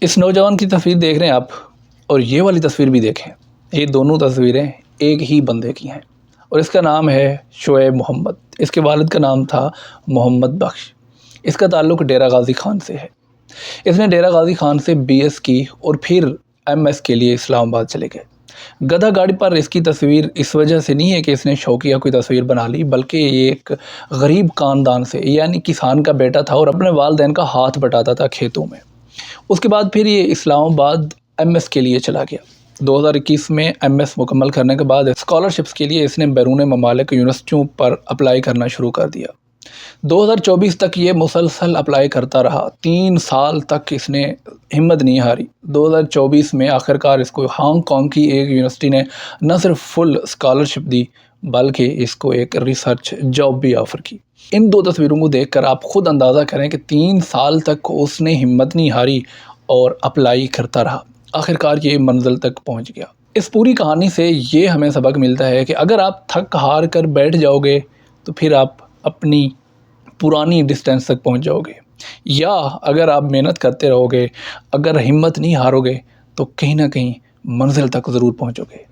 اس نوجوان کی تصویر دیکھ رہے ہیں آپ، اور یہ والی تصویر بھی دیکھیں، یہ دونوں تصویریں ایک ہی بندے کی ہیں، اور اس کا نام ہے شعیب محمد۔ اس کے والد کا نام تھا محمد بخش۔ اس کا تعلق ڈیرہ غازی خان سے ہے۔ اس نے ڈیرہ غازی خان سے BS کی اور پھر MS کے لیے اسلام آباد چلے گئے۔ گدھا گاڑی پر اس کی تصویر اس وجہ سے نہیں ہے کہ اس نے شوقیہ کوئی تصویر بنا لی، بلکہ یہ ایک غریب خاندان سے یعنی کسان کا بیٹا تھا اور اپنے والدین کا ہاتھ بٹاتا تھا کھیتوں میں۔ اس کے بعد پھر یہ اسلام آباد MS کے لیے چلا گیا۔ 2021 میں MS مکمل کرنے کے بعد اسکالرشپس کے لیے اس نے بیرون ممالک یونیورسٹیوں پر اپلائی کرنا شروع کر دیا۔ 2024 تک یہ مسلسل اپلائی کرتا رہا، 3 سال تک اس نے ہمت نہیں ہاری۔ 2024 میں آخرکار اس کو ہانگ کانگ کی ایک یونیورسٹی نے نہ صرف فل اسکالرشپ دی بلکہ اس کو ایک ریسرچ جاب بھی آفر کی۔ ان 2 تصویروں کو دیکھ کر آپ خود اندازہ کریں کہ 3 سال تک اس نے ہمت نہیں ہاری اور اپلائی کرتا رہا، آخرکار یہ منزل تک پہنچ گیا۔ اس پوری کہانی سے یہ ہمیں سبق ملتا ہے کہ اگر آپ تھک ہار کر بیٹھ جاؤ گے تو پھر آپ اپنی پرانی ڈسٹینس تک پہنچ جاؤ گے، یا اگر آپ محنت کرتے رہو گے، اگر ہمت نہیں ہارو گے تو کہیں نہ کہیں منزل تک ضرور پہنچو گے۔